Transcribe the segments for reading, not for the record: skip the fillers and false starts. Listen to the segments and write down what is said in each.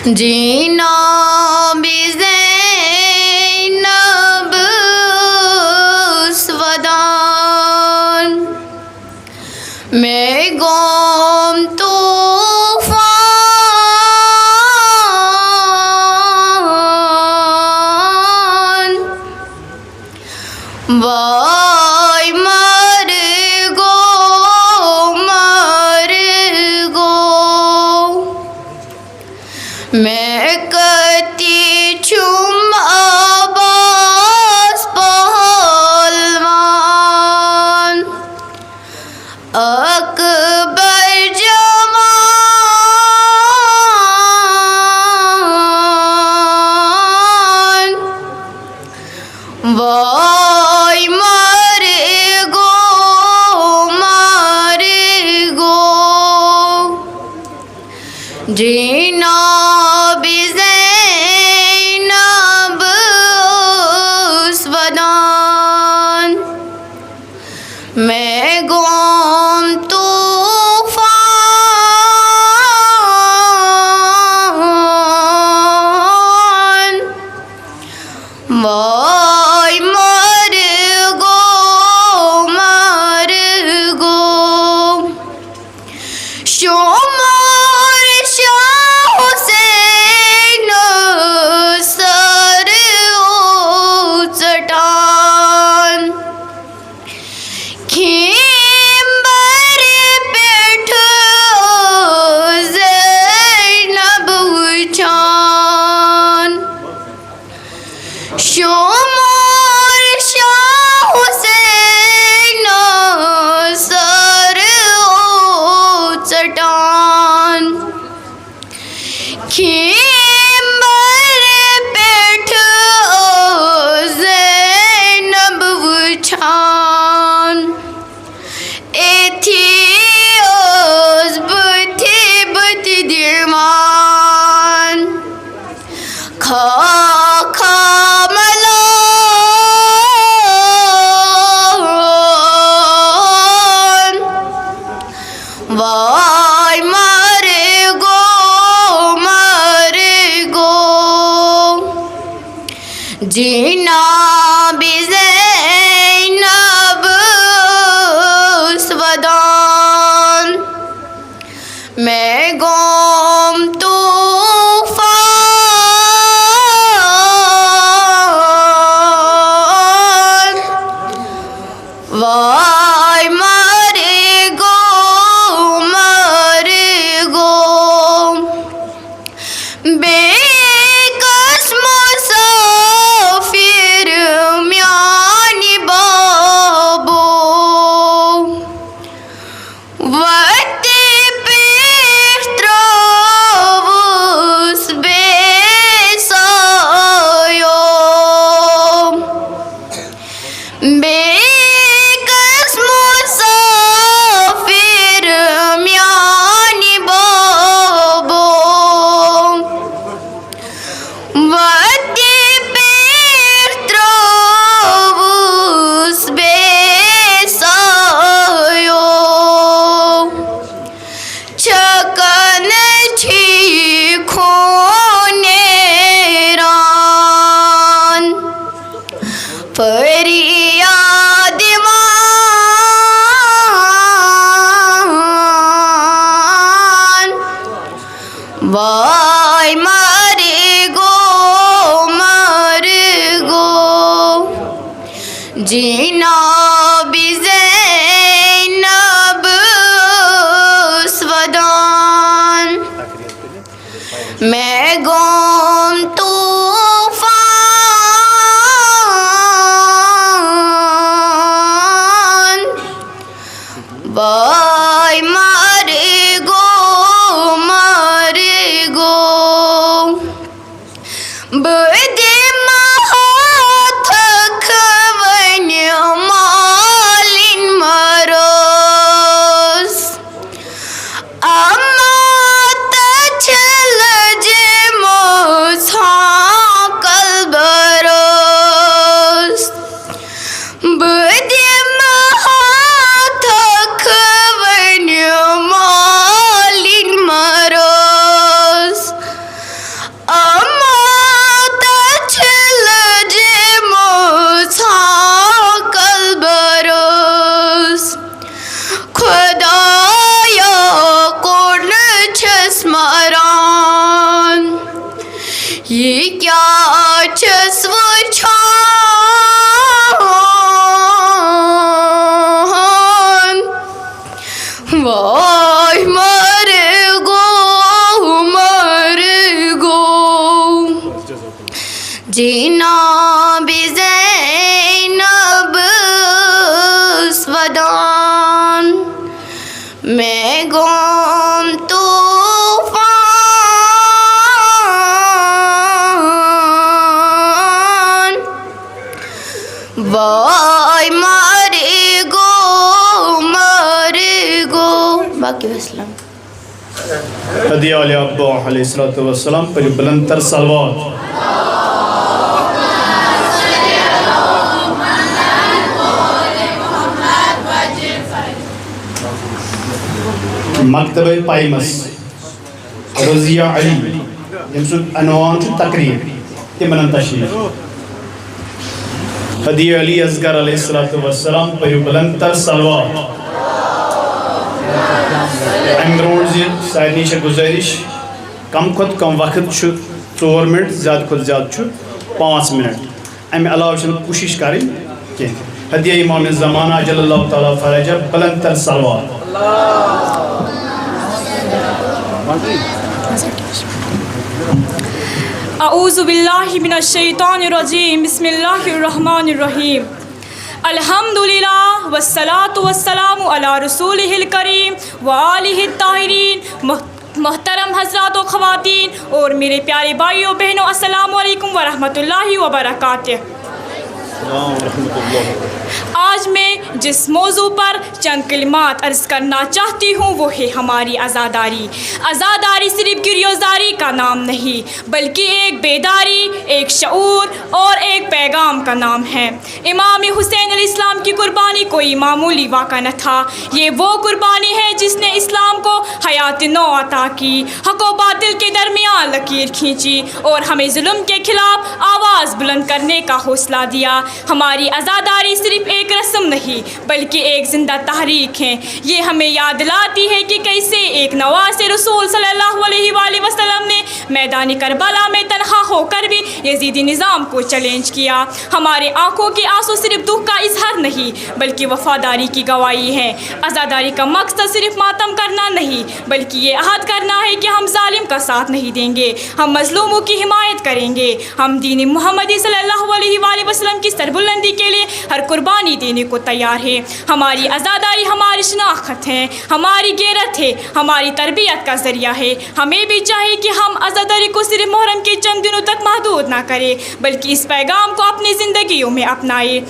जीना बिज़ैनब स्वदान मैं गम तूफान वाय मर गो मैं कती चुम अब्बास पहलवान अकबर जवान वाय मर गो जीना बिज़ैनब स्वदान मैं गम तूफान वाय मर गो शोमर शाह हुसैन सर ओ चट्टान खिंबर पेठ ज़ैनब चान शोमर शाह हुसैन सर ओ चट्टान खिंबर पेठ ज़ैनब छान एथियोस बथी दिरमान खा मलान वाय मर गो जीना बिज़ैनब स्वदान मैं गम तूफान वाय मर गो बेकस मुसाफिर म्यानी बाबो वते पेत्रवुस बेसायो बेकस मुसाफिर म्यानी बाबो वते पेत्रवुस बेसायो छकन छी खोनेरान फरियाद मान वाय मर गो जीना बिज़ैनब स्वदान मैं गम तूफान वाय मर गो बदे महाथक वन्य मालिन मरोस अमात छल जे मोसा कलबरोस बदे महाथक वन्य मालिन मरोस हदिया अली अब्बा अलैहिस्सलातु वस्सलाम पर बुलंदतर सलवात। मकतब पाइमस रज़िया अली यमसुद अनवान तकरीर तिमन तशरीफ। हदिया अली असगर अलैहिस्सलातु वस्सलाम पर बुलंदतर सलवात। अमरोड सारे गुजारिश कम खुद कम वक्त 4 मिनट ज़्यादा खुद ज़्यादा 5 मिनट अमे अलावा कोशिश करें कह। हदिया इमाम ज़माना अजल्लल्लाहु ताला फरजा बुलंदतर सलवात। अऊज़ु बिल्लाहि मिनश शैतानिर रजीम बिस्मिल्लाहिर रहमानिर रहीम। अल्हम्दुलिल्लाह वस्सलातु वस्सलामु अला रसूलिहिल करीम व आलिहि ताहिरीन। मोहतरम हज़रात व ख़वातीन और मेरे प्यारे भाइयों बहनों, अस्सलामु अलैकुम व रहमतुल्लाहि व बरकातुहू। आज मैं जिस मौजू पर चंद कलिमात अर्ज़ करना चाहती हूँ वो है हमारी आज़ादारी। आज़ादारी सिर्फ गिरफ्तारी का नाम नहीं बल्कि एक बेदारी, एक शऊर और एक पैगाम का नाम है। इमाम हुसैन अलैहिस्सलाम की कुर्बानी कोई मामूली वाक़ा न था। ये वो कुर्बानी है जिसने इस्लाम को हयात नौ अता की, हक़ व बातिल के दरमियान लकीर खींची और हमें जुल्म के खिलाफ आवाज़ बुलंद करने का हौसला दिया। हमारी आज़ादारी सिर्फ एक रस्म नहीं बल्कि एक ज़िंदा तहरीक है। ये हमें याद दिलाती है कि कैसे एक नवासे रसूल सल्लल्लाहु अलैहि वसल्लम ने मैदानी करबला में तन्हा होकर भी यजीदी निज़ाम को चैलेंज किया। हमारे आँखों के आंसू सिर्फ दुख का इजहार नहीं बल्कि वफादारी की गवाही है। आज़ादारी का मकसद सिर्फ मातम करना नहीं बल्कि ये अहद करना है कि हम जालिम का साथ नहीं देंगे, हम मजलूमों की हिमायत करेंगे, हम दीन मुहम्मदी सल्लल्लाहु अलैहि वसल्लम की सरबुलंदी के लिए हर कुर्बानी देने को तैयार है। हमारी आज़ादारी हमारी शनाख्त है, हमारी गैरत है, हमारी तरबियत का ज़रिया है। हमें भी चाहिए कि हम आज़ादारी को सिर्फ मुहर्रम के चंद दिनों तक महदूद ना करें बल्कि इस पैगाम को अपनी ज़िंदगियों में अपनाएं।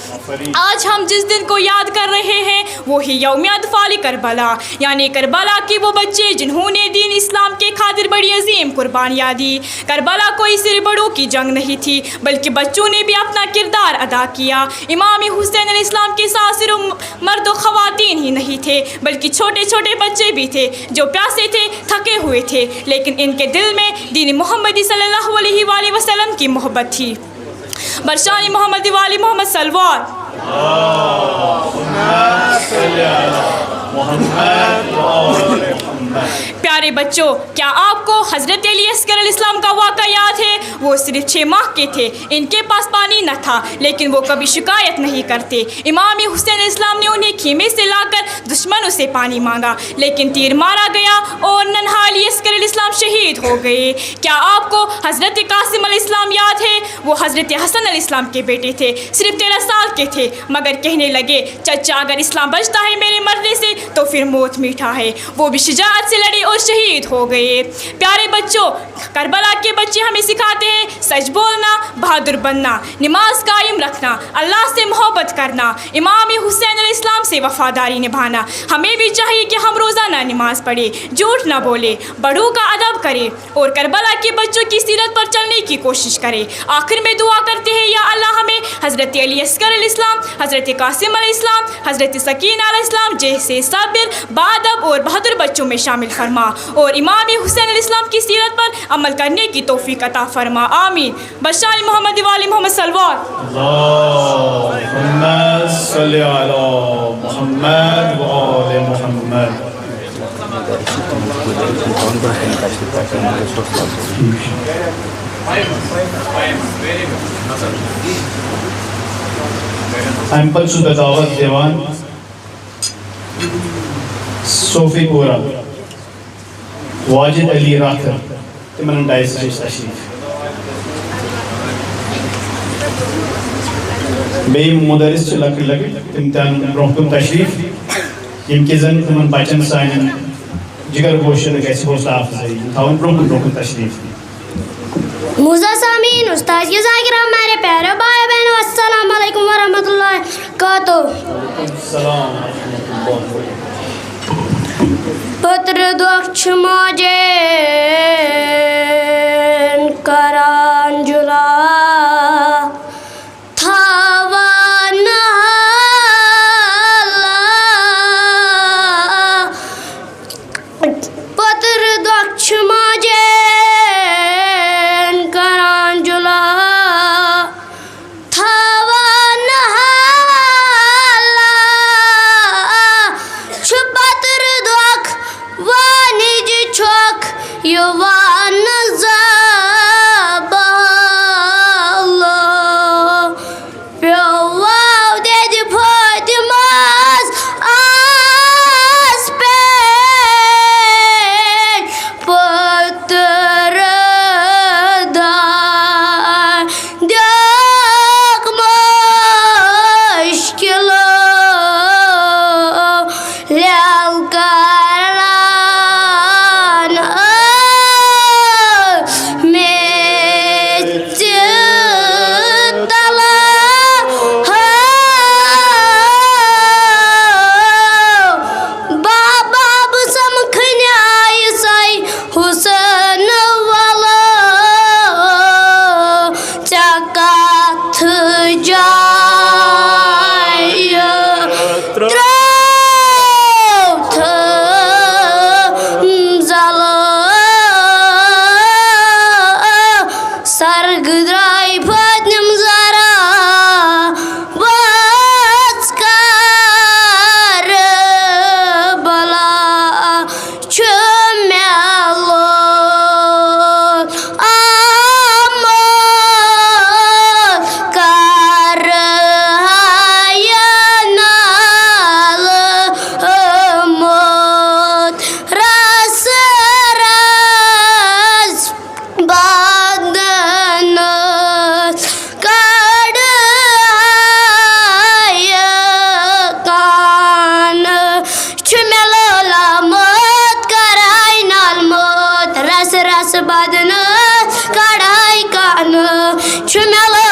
आज हम जिस दिन को याद कर रहे हैं वो ही यौम अतफाल करबला, यानी करबला के वो बच्चे जिन्होंने दीन इस्लाम के खातिर बड़ी अजीम कुर्बानियाँ दी। करबला कोई सिर्फ बड़ों की जंग नहीं थी बल्कि बच्चों ने भी अपना किरदार अदा किया। इमाम हुसैन अलैहिस्सलाम के साथ सिर्फ मर्द व ख़वातीन ही नहीं थे बल्कि छोटे छोटे बच्चे भी थे जो प्यासे थे, थके हुए थे, लेकिन इनके दिल में दीन मुहम्मदी सल्लल्लाहु अलैहि वसल्लम की मोहब्बत थी। बरशानी मोहम्मद वाली मोहम्मद सलवात। प्यारे बच्चों, क्या आपको हज़रत अली अस्गर अलैहिस्सलाम का वाक़ा याद है? वो सिर्फ 6 माह के थे, इनके पास पानी न था लेकिन वो कभी शिकायत नहीं करते। इमाम हुसैन अलैहिस्सलाम ने उन्हें खेमे से लाकर दुश्मनों से पानी मांगा लेकिन तीर मारा गया और नन्हा अली अस्गर अलैहिस्सलाम शहीद हो गए। क्या आपको हज़रत कासिम अलैहिस्सलाम याद है? वो हज़रत हसन अलैहिस्सलाम के बेटे थे, सिर्फ 13 साल के थे मगर कहने लगे चचा अगर इस्लाम बचता है मेरे मरने से तो फिर मौत मीठा है। वो भी शुजाअत से लड़े और शहीद हो गए। प्यारे बच्चों, करबला के बच्चे हमें सिखाते हैं सच बोलना, बहादुर बनना, नमाज कायम रखना, अल्लाह से मोहब्बत करना, इमाम हुसैन अलैहिस्सलाम से वफादारी निभाना। हमें भी चाहिए कि हम रोज़ाना नमाज पढ़े, झूठ ना बोले, बड़ों का अदब करें और करबला के बच्चों की सीरत पर चलने की कोशिश करें। आखिर में दुआ करते हैं या अल्लाह हमें हज़रत अली अस्गर अलैहिस्सलाम, हज़रत कासिम अलैहिस्सलाम, हज़रत सकीना अलैहिस्सलाम जैसे साबिर, बाअदब और बहादुर बच्चों में शामिल फरमा और इमाम हुसैन अलैहिस्सलाम की सीरत पर अमल करने की तौफीक अता फरमा। आमीन। बशारी मोहम्मद वाली मोहम्मद सलवात। अल्लाहुम्मा सल्लि अला मुहम्मद व आले मुहम्मद। एम्पल सुदा दावत देवान सोफीपुरा वाजिद अली राथर तिमन डाइस तशरीफ बे मुदरिस लकड़ लकड़ तिम तन ब्रोहकुम तशरीफ यमके जन तिमन बचन सान जिगर गोशन गैस हौसला अफजाई थावन ब्रोहकुम तशरीफ। मुज़ा सामीन उस्ताद के ज़ाकिर मेरे प्यारे भाई बहनों, अस्सलाम वालेकुम व रहमतुल्लाहि व बरकातुहू। सलाम। पुत्र दोक्ष मोजे करान जुला पुत्र दोक्ष मोजे करान जुला Yuvan zabalo Piovav dedi Fatimaz aspek Putrada Dak mushkilo Lalkaran Sargdray Fatnim Zara Vatskar Bala Chumelo Amor Kar Hayanal Amot Ras Ras Bagdanas Kadhayakan Chumelo Mot Karainal Mot Ras Ras Bagdanas Kadhayakan Chumelo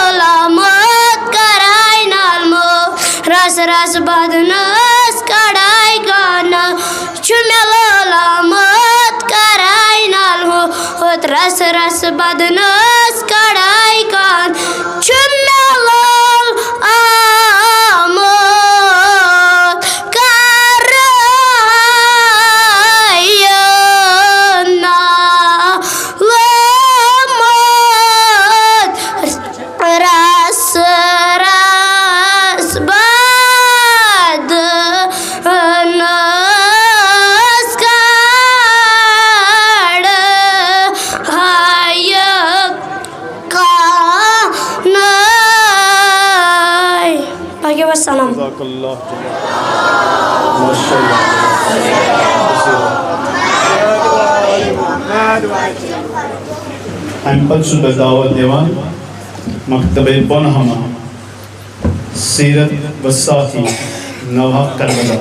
Mot Karainal Mot Ras Ras Bagdanas Kadhayakan Chumelo Mot Karainal Mot Ras Ras Bagdanas Kadhayakan Chumelo Mot Karayana Lamot Ras Ras Bagdanas Kadhayakan Pagi wassalam. Jazakallah. Maşallah. I'm Patsu Badawa Devan, Maktabe Bonhama, Sirat Vasati, Nava Karbala.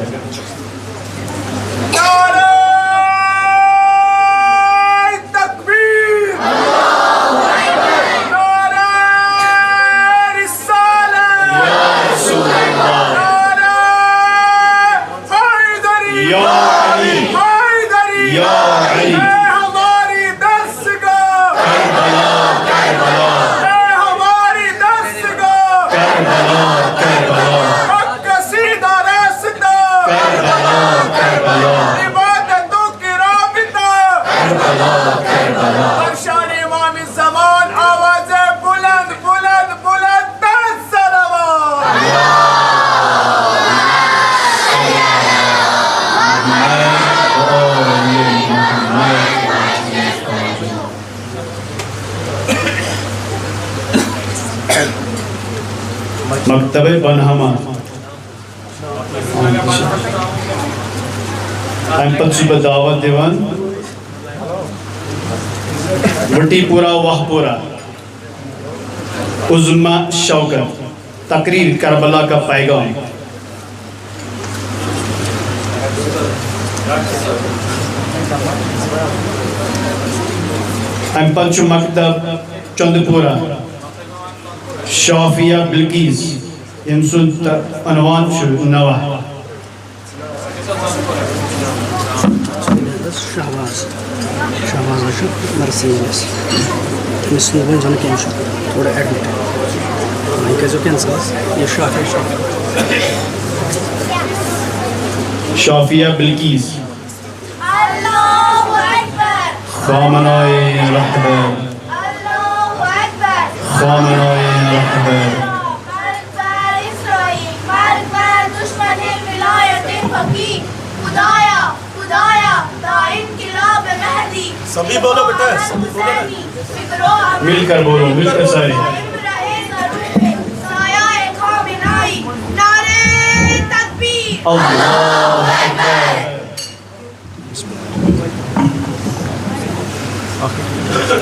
Maktabe Bonhama. I'm Patsu Badawa Devan, Vatipura Wahpura, Uzma Shaukat, Takrir Karbala ka Paigam. I'm Panchu Maktab Chandapura, Shafia Bilqis, Yamsud Anwan Nava. Shahbaz nursing तमिस वन जन कम थोड़ा admit वह कर cancel यह शाफिया बिल्कीस खामनाए रहबर खामनाए रहबर सभी बोलो बेटा, सभी बोलो। मिलकर बोलो, मिलकर सारे। अल्लाह अकबर।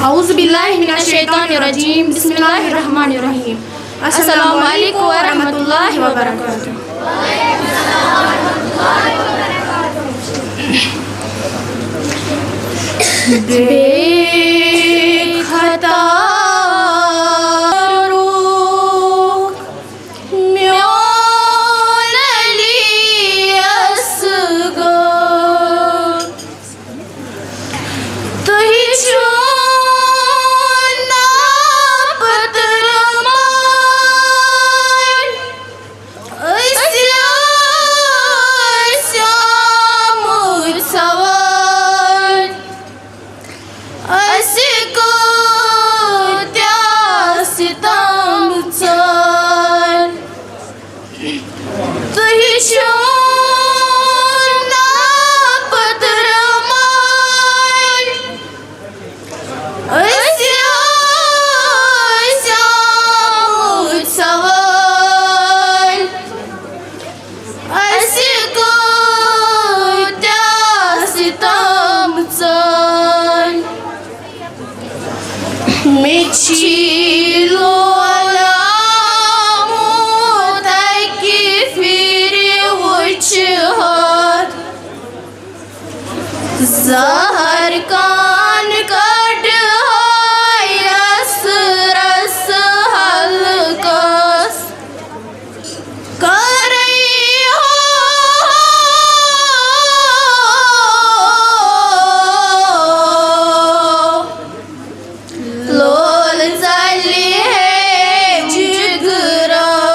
औज़ु बिल्लाहि मिनश शैतानिर रजीम बिस्मिल्लाहिर रहमानिर रहीम अस्सलामु अलैकुम व रहमतुल्लाहि व बरकातुहू। बेखता ज़हर कान कट रस रस हल्कस कर लोल चली है जिगरस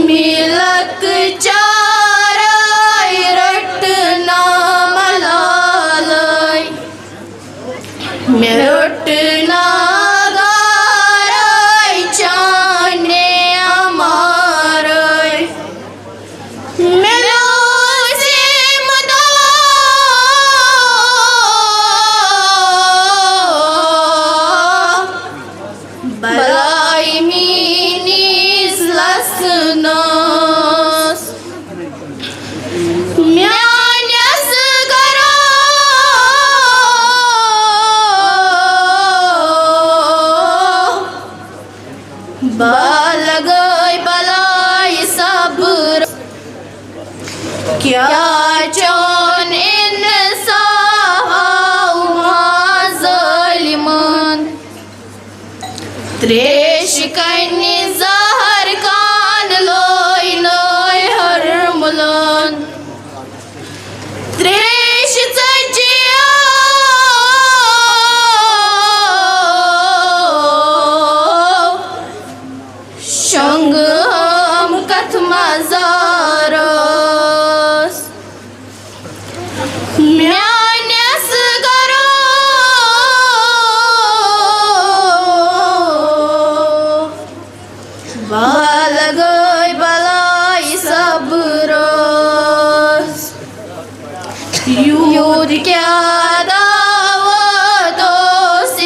मिलक चाराय रटना मलालय मेरटना गाराय चाने अमारय मेलो से मदा बलाई मीनीस लसनस म्यान्यस करो बालगय बलाई सब्र क्या चौन इंसाफ ज़ालिमन त्रेश कन्नी ज़हर कान लोय लोय हर मुलन त्रेश सजिया शंग हम कथमा ज़ारस म्यान्यस करो बालगय बलाई सब्रस यूद क्या दावतोस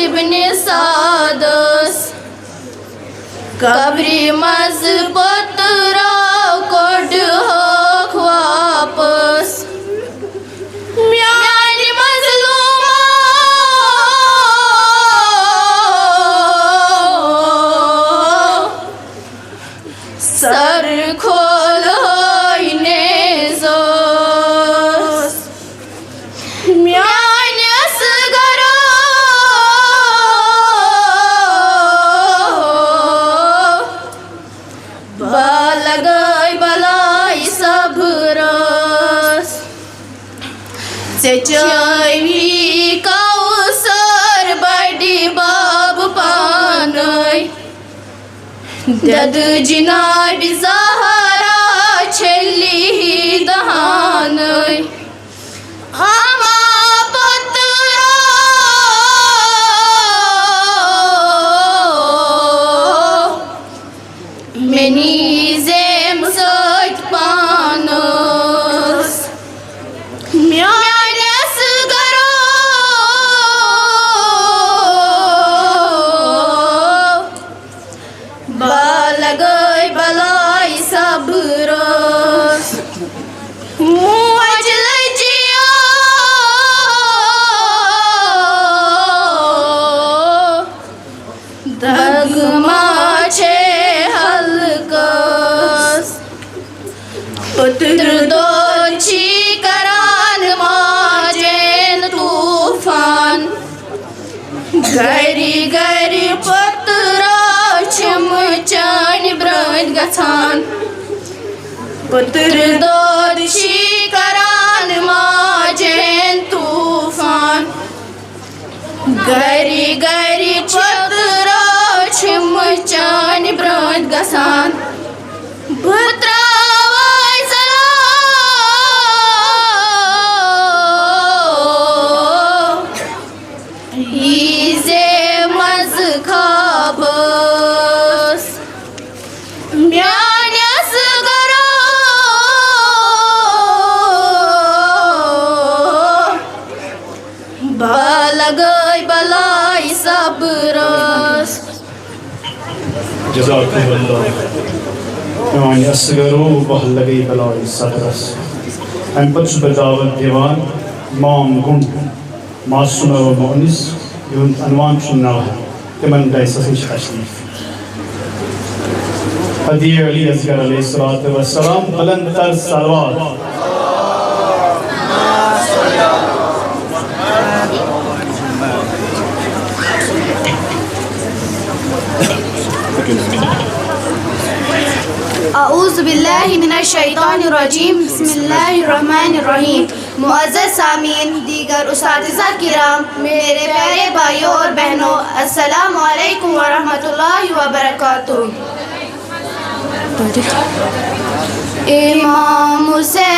इब्ने सादस कब्री मज़बूत राव कोड होख वापस म्यानी मज़लूमा सर खोलो नेजोस म्यानस गरो बालगय बलाई सबरस चचवी कौसर बड़ी बाब पानय दद जिनाब ज़हरा छली दहानय हमा पतरो मेनी जेम सच पानस म्यानस गरो बालगय बलाई सबरस मुझ लजिया दगमा छे हलकस पुत्र दोची करान माजेन तूफान गरी गरी पत्रा चमचान ब्रद गछान पुत्र दोची करान माजेन तूफान गरी गरी पत्रा चमचान ब्रद गछान पुत्रा इजे मज खाबस म्यानस गरो बालगय बलाई सबरस जज़ाकुमुल्लाह यानी असगरो बहलगी बलाई सबरस अम पच बदावत दीवान माम गुण मासूम व मुअनिस युन अनवान सुन्ना तिमन दाइससिश तशरीफ हदी अली असगर अलैहिस्सलातु वस्सलाम बुलंद तर सलवात औज़ु बिल्लाहि मिनश शैतानिर रजीम बिस्मिल्लाहिर रहमानिर रहीम। मुअज़्ज़ज़ सामीन, दीगर उस्तादिज़ा किराम, मेरे प्यारे भाइयों और बहनों, अस्सलामु अलैकुम व रहमतुल्लाहि व बरकातुहू। इमाम हुसैन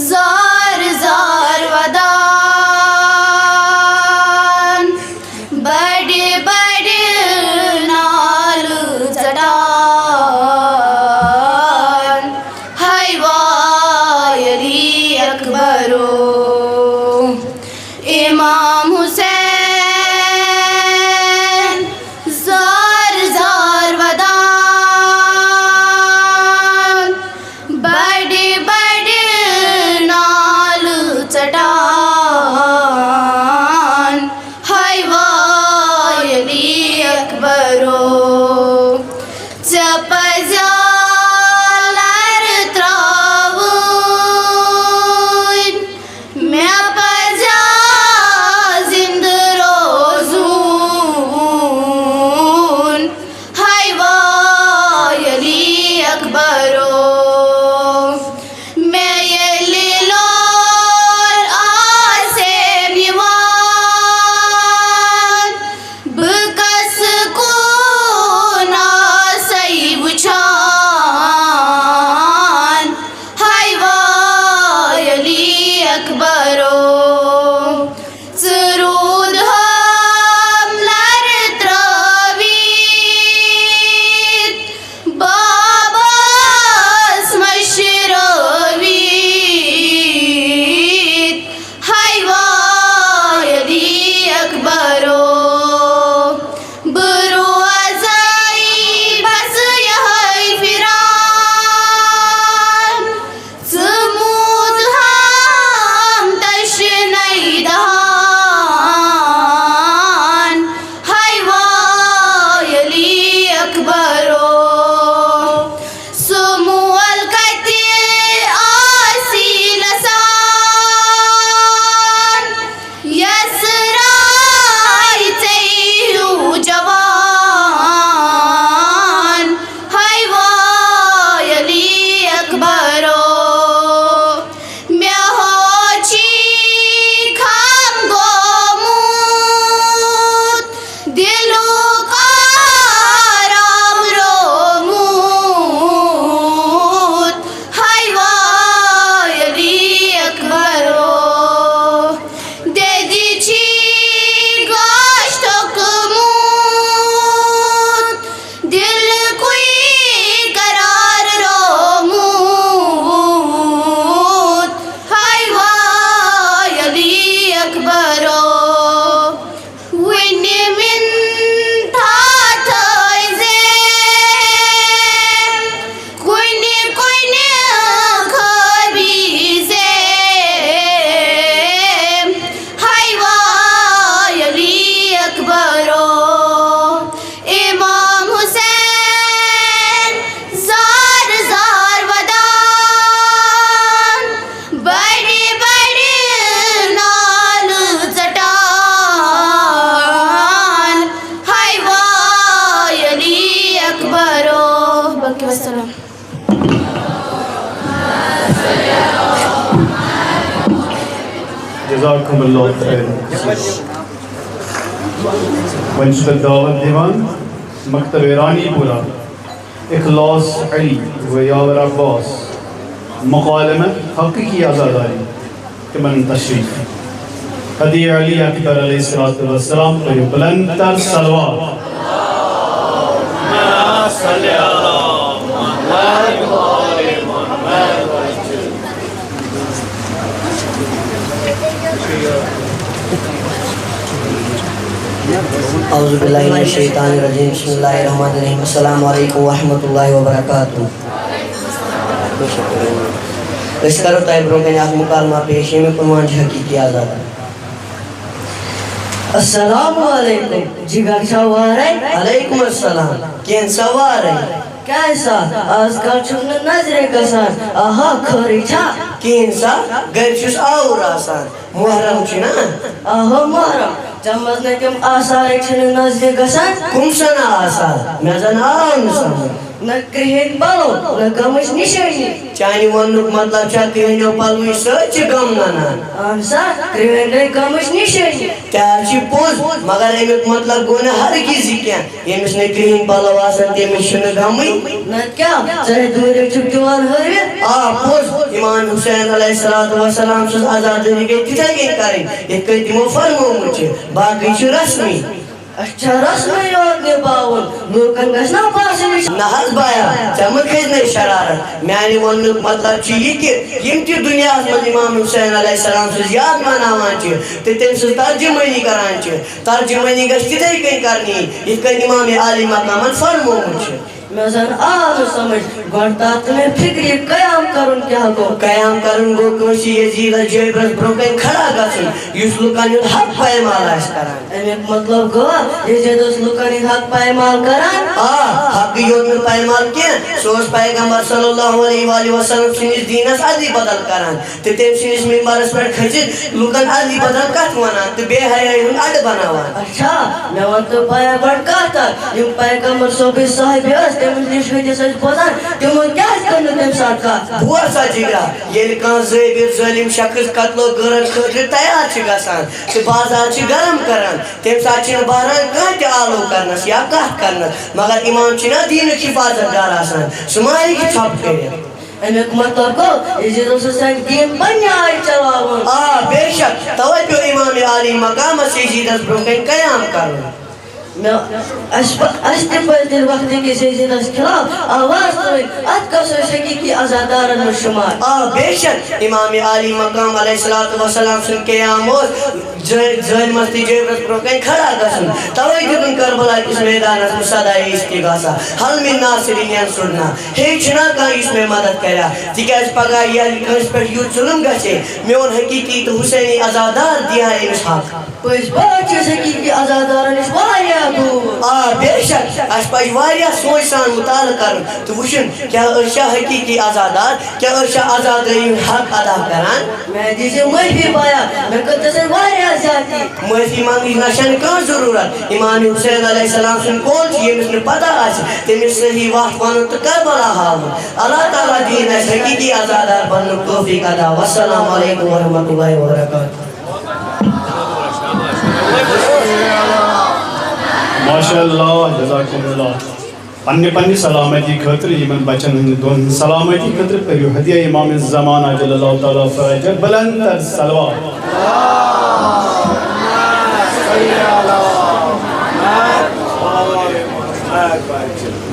ज़ार ज़ार वदान बड़े बड़े नाल जटान हाय वायली अकबरो इमाम हुसैन ज़ार ज़ार वदान बड़े बड़े नाल चटान हाय वायली दिलों का राम रोमूत हाय वायली अकबरो दे दीछी गोश्त कमूत दिल कोई करार रोमूत हाय वायली अकबरो जज़ाकुमुल्लाह खैरन। वंश दावत दीवान मकतब रानीपुरा इखलास अली व यावर अब्बास मुकालमत हक़ीक़ी आज़ादारी तिमन तशरीफ हदी अली अकबर अलैहिस्सलातु वस्सलाम पर बुलंद तर सलवात। औज़ुबिल्लाहि मिनश्शैतानिर्रजीम बिस्मिल्लाहिर्रहमानिर्रहीम अस्सलामु अलैकुम व रहमतुल्लाहि व बरकातुहू। इस करो तय ब्रोकन आप मुकालमा पेश में कुर्बान हकीकी आज़ाद। अस्सलामु अलैकुम जिगर सवारे अलैकुम अस्सलाम केन सवारे कैसा आजकल छुन नजरे गसान आहा खरी छा केन सा गरछुस और आसान मुहर्रम छना आहा मुहर्रम जमज ने तुम आसार छन नजरे गसान कुमसना आसार मैं जन आन सम न क्रिहेन बालो न गमश निशानी चानी वनुक मतलब चा क्रिहेन पालवी सच गम नाना आंसा क्रिहेन ने गमश निशानी त्याची पोज मगर एमिक मतलब गोना हर किसी क्या एमिस ने क्रिहेन पालो आसन ते मिशन गमई न क्या चाहे दूर छुटवान हरे आ पोज इमाम हुसैन अलैहिस्सलातु वस्सलाम से आजादी के तिथे के करें एक दिमो फरमो मुझे बाकी छु रस्मी अच्छा रस्मी और निभावन लोकन गसना पास नहज बाया चमक ने शरारत मैंने वन मतलब चाहिए कि यम ति दुनिया में इमाम हुसैन अलैहिस्सलाम से याद मनावान छ ते तेम से तर्जुमानी करान छ तर्जुमानी गस तिथे के करनी एक इमाम आली मकाम फरमो मुझे मैं जन आज समझ गणतात में फिक्र कयाम करुन क्या गो कयाम करुन गो कोशी यजीद जेब्रस ब्रोकन खड़ा गसन युस लुकान हक पायमाल आस करान एमे मतलब गो ये जे दोस लुकान हक पायमाल करान आ हक योन पायमाल के सोस पैगंबर सल्लल्लाहु अलैहि वसल्लम सिनिस दीनस आदि बदल करान ते तेम सिनिस मिंबरस पर खजित लुकान आदि बदल कत वनान ते बेहया हुन अड बनावान अच्छा मैं वन तो पाया बड़ कहता यम पैगंबर सोबे साहिब तेमलिश होते सच बोलन तुम क्या करने तेम साथ का बुआ सा जिगरा ये कां ज़ालिम ज़ालिम शख्स कत्लो गरन खतिर तैयार छ गसान ते बाजार छ गरम करन तेम साथ छ बाहर काट आलो करनस या काट करनस मगर इमाम छ ना दीन की हिफाजतगार आसान सुमारी की छाप करे एमे मतलब को ये जो से गेम बन्या चलावन आ बेशक तवज्जो इमाम आली मकाम से जीदस ब्रोकन कयाम करो मैं अश्ते पर दिल वक्त के से खिलाफ आवाज तो अतकसर शकी की आजादारन में शुमार आ बेशक इमाम आली मकाम अलैहिस्सलातु वस्सलाम सुन के आमोज जैन मस्ती जेब्रस ब्रोकन खड़ा गसन तवई दिन करबला के मैदान में सदा इस्तिगासा हल मिन नासिरियन सुनना हे छना का इसमें मदद करा तिकाज पगा या कस पर यू जुल्म गसे मेन हकीकी तो हुसैनी आजादार दिया इस हक कोई बात से की आजादारन इस वाया आ बेशक अशपाई वारिया सोच सान मुताल कर तो वुशन क्या अर्शा हकीकी आजादार क्या अर्शा आजादी हक अदा करान मैं दीजिए माफी पाया मैं कहते से वारिया जाती माफी मांगी नशन का जरूरत इमाम हुसैन अलैहिस्सलाम सुन कौन ये मुझे पता आज तेरे सही वक्त वानो तो करबला हाल अल्लाह ताला दीन है हकीकी आजादार बनने तौफीक अदा वस्सलाम अलैकुम व रहमतुल्लाहि व बरकातहू माशाअल्लाह जज़ाकुमुल्लाह पन्ने सलामती खतर यमन बचन दोन सलामती खतर करियो हदिया इमाम ज़माना जल्लल्लाहु ताला फरज बुलंद सलवात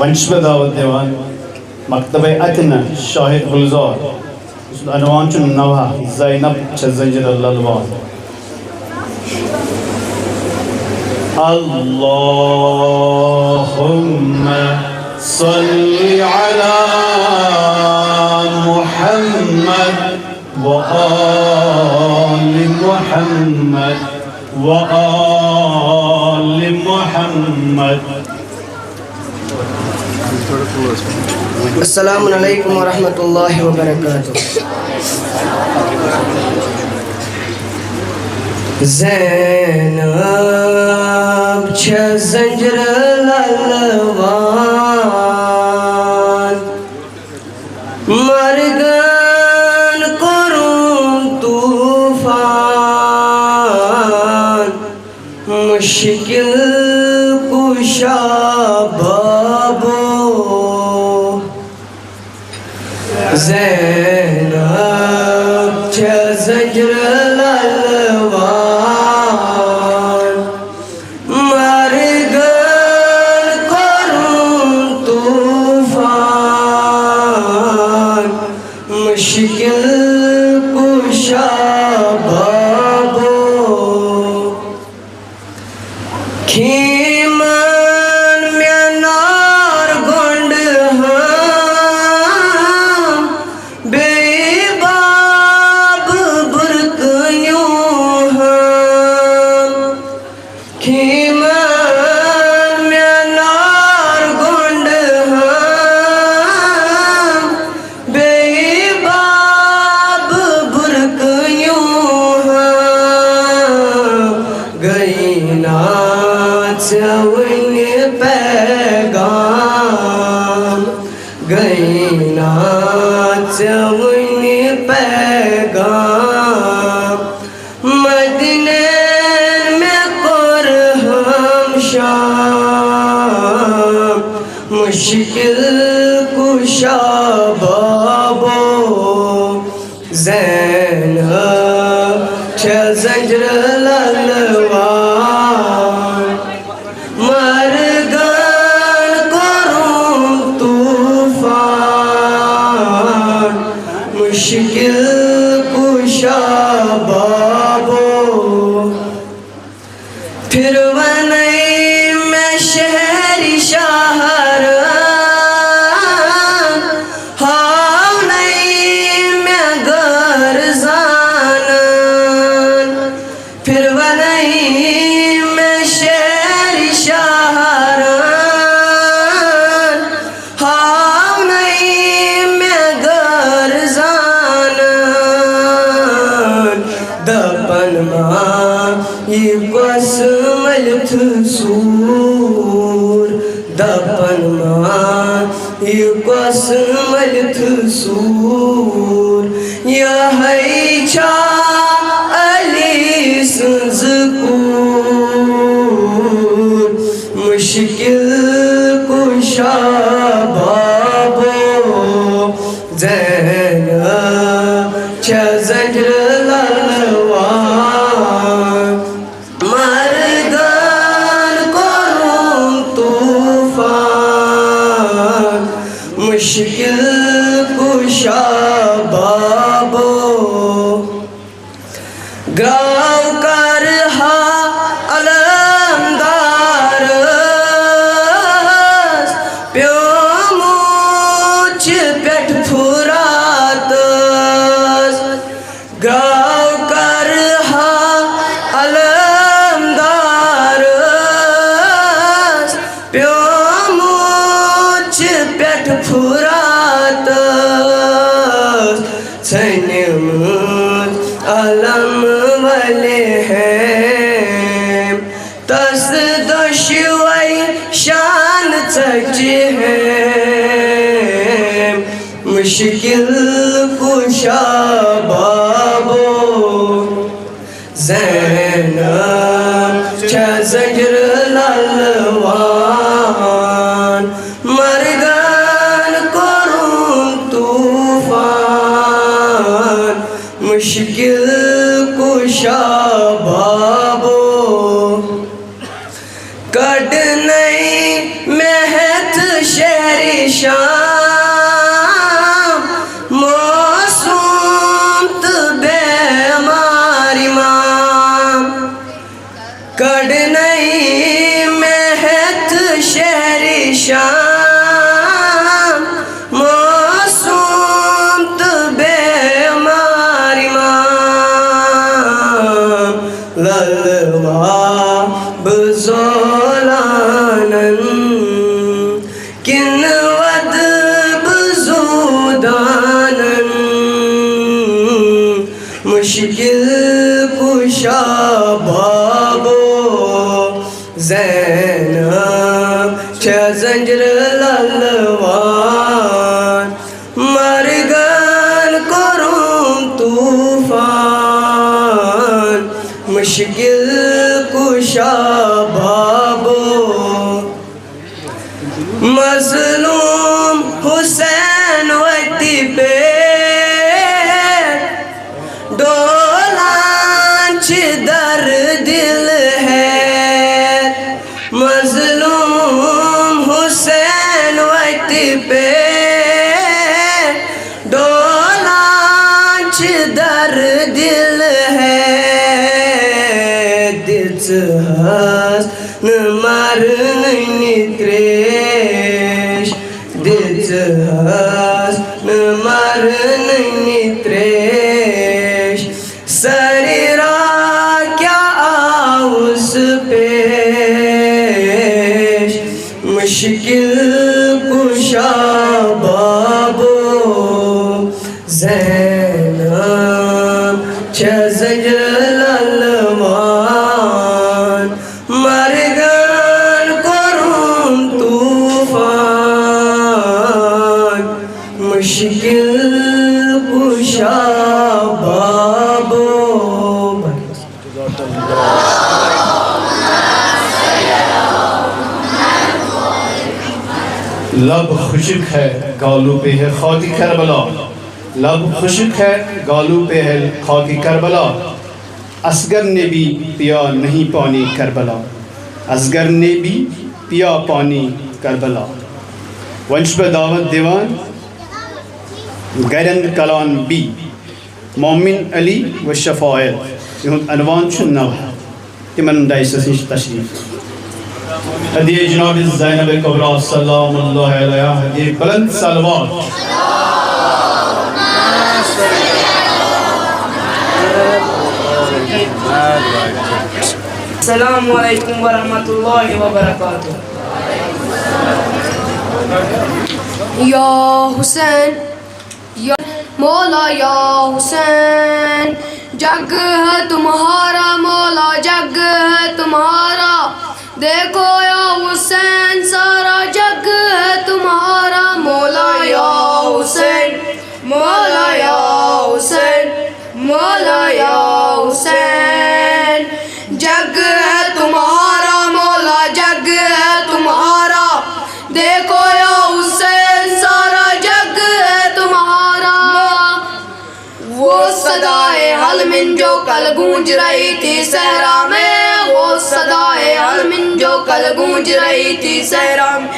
वंश में दावत देवान मकतबे अतना शाहिद गुलजार अनवान चुन नवा ज़ैनब चज़ंजर ललवान अल्लाहुम्मा सल्ली अला मुहम्मद व आलि मुहम्मद व आलि मुहम्मद। अस्सलामु अलैकुम व रहमतुल्लाहि व बरकातुहू। ज़ैनब छ ज़ंजर ललवान मर्गन करूं तूफान मुश्किल कुशा बाबो ज़ैनब छ ज़ंजर ललवान मर्गन करूं तूफान मुश्किल कुशा बाबो खीमन में नार गुंड हम बेबाब बुरकयूं हम खीमन में नार गुंड हम बेबाब बुरकयूं हम गई नाचवन पैगाम गई नाचवन पैगाम मदीने में कर हम शाम मुश्किल कुशा बाबो ज़ैनब छ ज़ंजर ललवान मर्गन करूं तूफान मुश्किल कुशा बाबो फिर वनई में शहरी शहर हाँ नहीं में घर जानन फिर वनई में शहरी शहर हाँ नहीं में घर जानन दपन माँ ये कसमल थसूर दपन माँ ये कसमल थसूर यह छा अली संजकूर मुश्किल कुशा बाबो ज़ैनब छ ज़ंजर ललवान मर्गन करूं तूफान मुश्किल कुशा बाबो गाँव कर हा अलमदार प्यो मूछ पेट फुरात गाँव कर हा अलमदार प्यो मूछ पेट फुरात सैन्यम अलम वाले हैं तस दशवई शान सच है मुश्किल कुशा बाबो ज़ैनब छ ज़ंजर ललवान शाम मासूम तो बेमार इमाम ललवा बज़ोलानन किन वद बज़ूदानन मुश्किल कुशा बाबो ज़ैनब छह ज़ंजर ललवान मरगन करूं तूफान मुश्किल कुशा बाबो मज़लूम हुसैन वती पे डोलांच दर दिल है मज़लूम हुसैन वती पे डोलांच दर दिल है दिच हस न मारन नित्रेश दिच हस न मारन नित्रेश सरीरा क्या आउस पेश मुश्किल कुशा बाबो ज़ैनब छह ज़ंजर ललवान मरगन करूं तूफान मुश्किल कुशा बाबो लब खुशक है गालू पे है खाकी करबला लब खुशक है गालू पे है खाकी करबला असगर ने भी पिया नहीं पानी करबला असगर ने भी पिया पानी करबला वंश पे दावत दीवान गरंद कलान बी मोमिन अली व शफायत युहद अनवान छु नव तिमन दाइस तशरीफ हदिये जनाब ज़ैनब कुबरा सल्लल्लाहु अलैहा हदिये बुलंद सलवात अस्सलामु अलैकुम व रहमतुल्लाहि व बरकातुहू या हुसैन या मौला या हुसैन जग है तुम्हारा मौला जग है तुम्हारा देखो या हुसैन सारा जग है तुम्हारा मौला या हुसैन मौला या हुसैन मौला या हुसैन जग है तुम्हारा मौला जग है तुम्हारा देखो या हुसैन सारा जग है तुम्हारा वो सदाए हलमिन जो कल गूंज रही थी सहरा में वो सदाए हलमिन जो कल गूंज रही थी सहरा में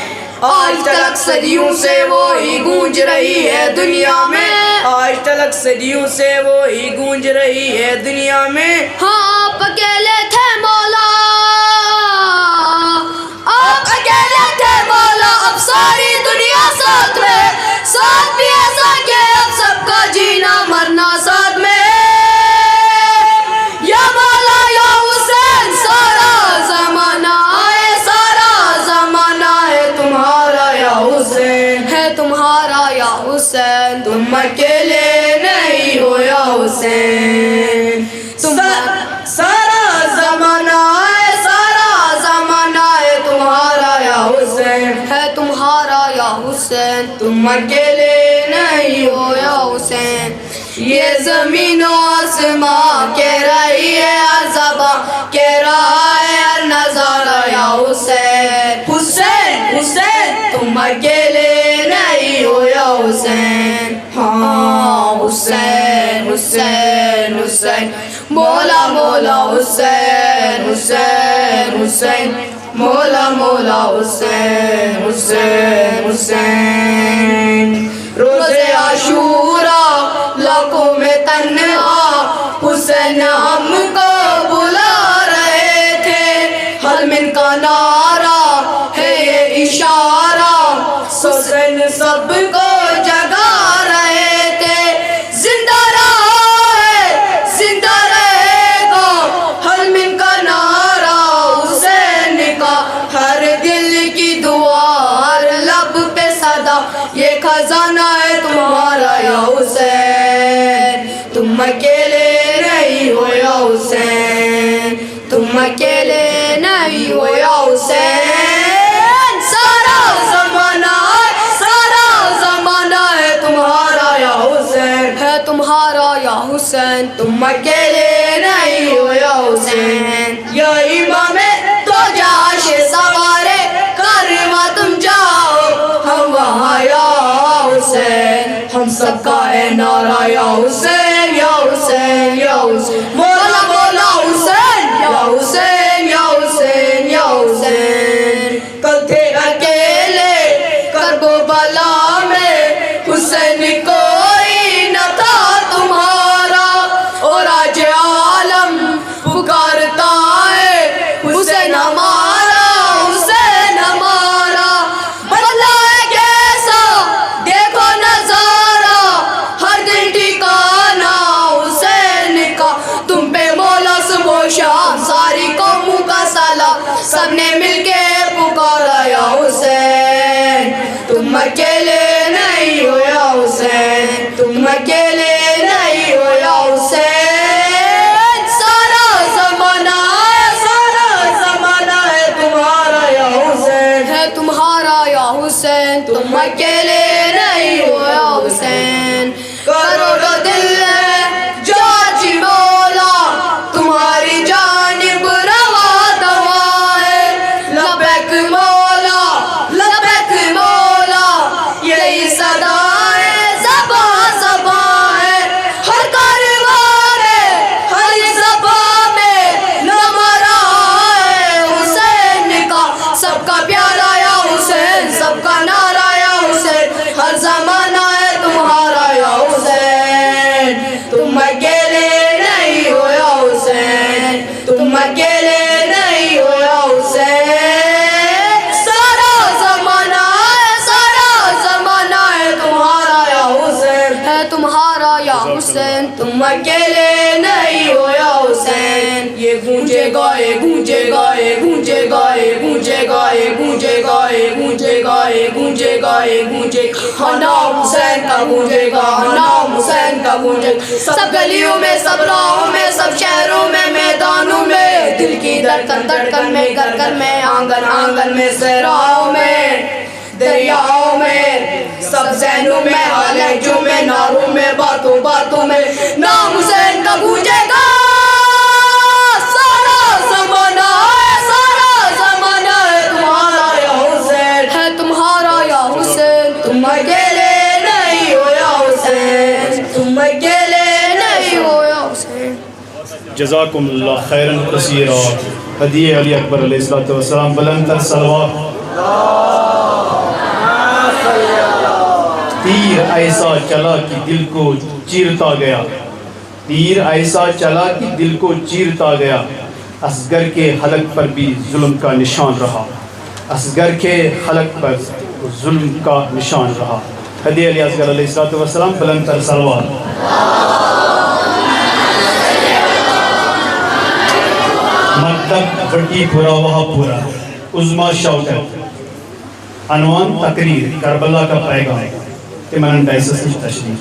आज तलक सदियों से वो ही गूंज रही है दुनिया में आज तलक सदियों से वो ही गूंज रही है दुनिया में हाँ आप अकेले थे मौला आप अकेले थे मौला अब सारी दुनिया साथ में साथ भी ऐसा के अब सबका जीना मरना साथ में या मौला या हुसैन सारा जमाना है तुम्हारा या हुसैन है तुम्हारा या हुसैन तुम अकेले नहीं हो या हुसैन तुम सारा जमाना है तुम्हारा या हुसैन है तुम्हारा या हुसैन तुम अकेले नहीं हो या हुसैन ये ज़मीन आसमां कह रही है ज़बां कह रहा है नज़ारा या हुसैन हुसैन हुसैन तुम अकेले नहीं हो या हुसैन हाँ हुसैन हुसैन हुसैन मौला मौला हुसैन हुसैन हुसैन मौला मौला हुसैन हुसैन हुसैन रोज़े आशूरा लाखों में तन्हा हुसैन हमको बुला रहे थे हलमिन का नारा है ये इशारा सबको जगा रहे थे। जिंदा रहा है, जिंदा रहेगा हर मिन का नारा हुसैन का। हर दिल की दुआ, हर लब पे सदा, ये खजाना है तुम्हारा या हुसैन। तुम अकेले नहीं हो या हुसैन, तुम अकेले नहीं हो या हुसैन। सारा जमाना है तुम्हारा या हुसैन, है तुम्हारा या हुसैन। तुम अकेले नहीं हो या हुसैन। या इमाम तो जाश सवारे कारवां तुम जाओ, हम वहाँ या हुसैन। हम सबका है नारा या हुसैन, या हुसैन, या हुसैन। बोला बोला हुसैन, या हुसैन, या हुसैन, या हुसैन। कल थे अकेले करबला में, हुसैन कोई न था तुम्हारा। और आज आलम पुकारता है हुसैन हमारा, हुसैन हमारा। बदला है कैसा देखो नजारा, हर दिन ठिकाना हुसैन का। तुम पे मौला सुबह शाम सारी कौमों का साला, सबने मिलके पुकारा या हुसैन। तुम अकेले नहीं हो या हुसैन, तुम अकेले नहीं हो या हुसैन। सारा जमाना है तुम्हारा या हुसैन, है तुम्हारा या हुसैन। तुम अकेले नहीं हो या हुसैन। करोड़ों दिल है जो जी बोला, तुम्हारी जानिब रवा दवा है। लबैक मौला, लबैक मौला, यही सदा है, ज़बा ज़बा है। हर कारवां में, हर ज़बा में नमरा है हुसैन का। सबका प्यारा या हुसैन, सबका नारा या हुसैन। हर जमाना है तुम्हारा या हुसैन। तुम अकेले नहीं हो या हुसैन, तुम अकेले नहीं हो या हुसैन। सारा जमाना है तुम्हारा या हुसैन, है तुम्हारा या हुसैन। तुम अकेले नहीं हो या हुसैन। ये गूंजेगा, ये गूंजेगा, ये गूंजेगा, ये गूंजेगा, ये गूंजेगा, ये गूंजेगा, ये गूंजेगा, ये गूंजेगा। हाँ नाम हुसैन का गूंजेगा, हाँ नाम हुसैन का गूंजेगा। सब गलियों में, सब राहों में, सब शहरों में, मैदानों में। दिल की धड़कन धड़कन में, घर घर में, आंगन आंगन में, सहराओं में, दरियाओं में, सब ज़हनों में, हालजों में, नारों में, बातों बातों में। नाम हुसैन का गूंजेगा। सारा जमाना है तुम्हारा या हुसैन, है तुम्हारा या हुसैन। तुम अकेले नहीं हो या हुसैन, तुम अकेले नहीं हो या हुसैन। जज़ाकुमुल्लाह खैरन कसीरा। हदीए अली अकबर अलैहिस्सलातु वस्सलाम बुलंद तर सलवात। तीर ऐसा चला कि दिल को चीरता गया, तीर ऐसा चला कि दिल को चीरता गया। असगर के हलक पर भी जुल्म का निशान रहा, असगर के हलक पर जुल्म का निशान रहा। हदीए अली असगर अलैहिस्सलातु वस्सलाम बुलंद तर सलवात। मतलब वटी पूरा वहाँ पूरा, उज़्मा शौकत, अनवान तकरीर, करबला का पैगाम। तिमरन डाइसस की तशरीफ।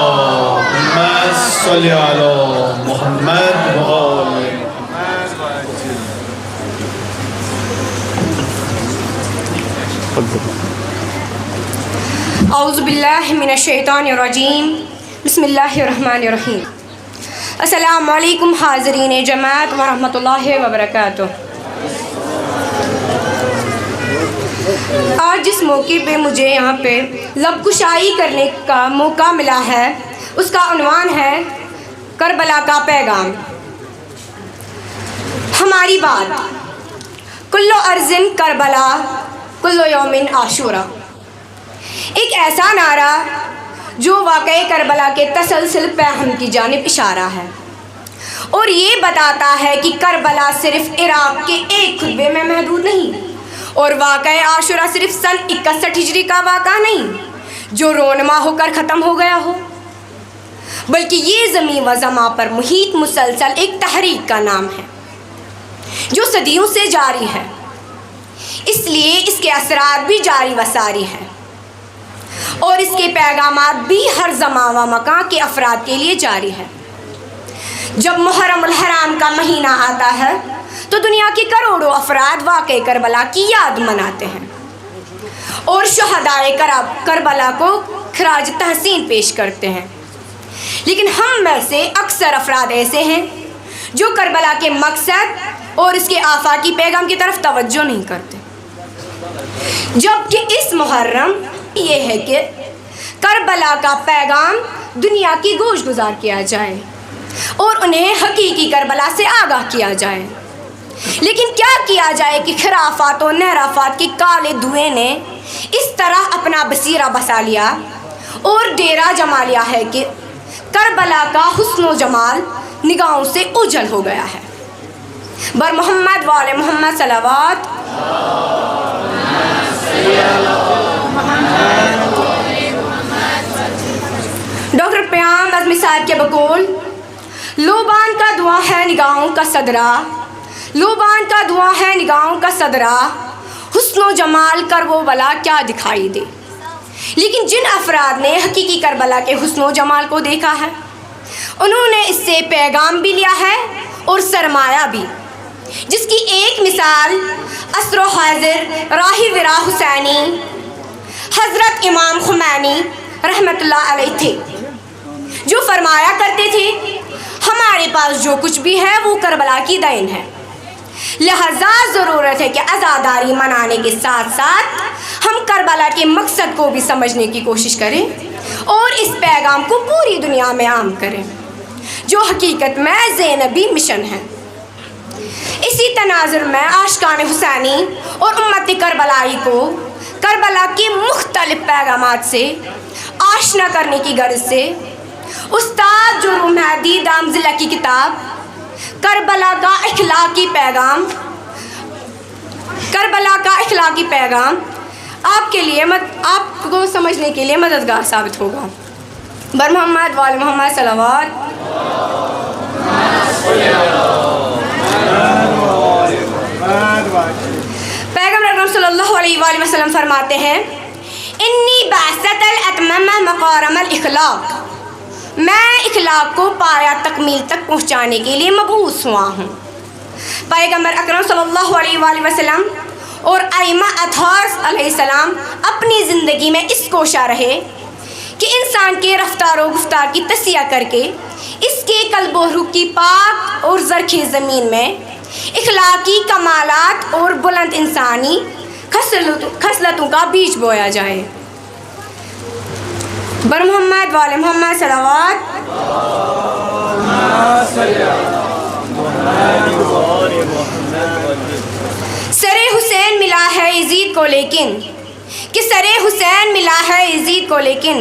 अल्लाहुम्मा सल्लि अला मुहम्मद व आले औज़ु बिल्लाहि मिनश शैतानिर रजीम। बिस्मिल्लाहिर्रहमानिर्रहीम। अस्सलामु अलैकुम हाज़रीन जमात व रहमतुल्लाहि व बरकातुहू। आज जिस मौके पे मुझे यहाँ पे लबकुशाई करने का मौका मिला है, उसका उन्वान है करबला का पैगाम। हमारी बात कुल्लो अर्ज़िन करबला कुल्लो यौमिन आशूरा, एक ऐसा नारा जो वाक़ई करबला के तसलसल पैगम की जानिब इशारा है। और ये बताता है कि करबला सिर्फ इराक़ के एक खुतबे में महदूद नहीं और वाक़या आशुरा सिर्फ सन 61 हिजरी का वाक़ा नहीं जो रोनमा होकर ख़त्म हो गया हो, बल्कि ये ज़मीन व ज़मा पर मुहीत मुसलसल एक तहरीक का नाम है जो सदियों से जारी है। इसलिए इसके असरात भी जारी व सारी हैं और इसके पैगामात भी हर ज़मा व मकान के अफराद के लिए जारी है। जब मुहर्रमुल हराम का महीना आता है तो दुनिया के करोड़ों अफराद वाक़े करबला की याद मनाते हैं और शहदाए करबला को खराज तहसीन पेश करते हैं। लेकिन हम में से अक्सर अफराद ऐसे हैं जो करबला के मकसद और इसके आफाकी पैगाम की तरफ तवज्जो नहीं करते, जबकि इस मुहर्रम ये है कि करबला का पैगाम दुनिया की गोश गुजार किया जाए और उन्हें हकीकी करबला से आगाह किया जाए। लेकिन क्या किया जाए कि खिराफात और नहराफात के काले धुएं ने इस तरह अपना बसीरा बसा लिया और डेरा जमा लिया है कि करबला का हुस्न व जमाल निगाहों से उजल हो गया है। बर मोहम्मद वाले मोहम्मद सलावत। डॉक्टर प्याम अज़मी साहब के बकौल, लोबान का धुआं है निगाहों का सदरा, लोबान का धुआं है निगाहों का सदरा, हुस्नो जमाल कर वो भला क्या दिखाई दे। लेकिन जिन अफराद ने हकीकी करबला के हुस्नो जमाल को देखा है उन्होंने इससे पैगाम भी लिया है और सरमाया भी, जिसकी एक मिसाल असरो हाजिर राही विरा हुसैनी हज़रत इमाम खुमैनी रहमतुल्लाह अलैह थे, जो फरमाया करते थे हमारे पास जो कुछ भी है वो करबला की देन है। लिहाजा ज़रूरत है कि आज़ादारी मनाने के साथ साथ हम करबला के मकसद को भी समझने की कोशिश करें और इस पैगाम को पूरी दुनिया में आम करें जो हकीकत में ज़ैनबी मिशन है। इसी तनाजुर में आशिकान हुसैनी और उम्मत करबलाई को करबला के मुख्तलिफ पैगामात से आशना करने की गर्ज से उस्ताद जुर्म मेहदी दामजिला की किताब करबला का इखलाकी पैगाम, करबला का इखलाकी पैगाम आपके लिए आपको समझने के लिए मददगार साबित होगा। बर मोहम्मद वाले मोहम्मद सलावत। पैगम्बर अकरम सल्लल्लाहु अलैहि वसल्लम फरमाते हैं इन्नी बासतल अतमम मकारमल इखलाक, मैं इखलाक को पाया तकमील तक पहुँचाने के लिए मबूस हुआ हूँ। पैगम्बर अकरम सल्लल्लाहु अलैहि वसल्लम और आइमा अथार अलैहिस्सलाम अपनी ज़िंदगी में इस कोशा रहे कि इंसान के रफ्तार व गुफ्तार की तस्या करके इसके कल्ब व रूह की पाक और ज़रख़े ज़मीन में इखलाकी कमालात और बुलंद इंसानी खसलतों का बीज बोया जाए। बर मोहम्मद वाले मोहम्मद सलावत। सरे हुसैन मिला है यजीद को लेकिन कि सरे हुसैन मिला है यजीद को लेकिन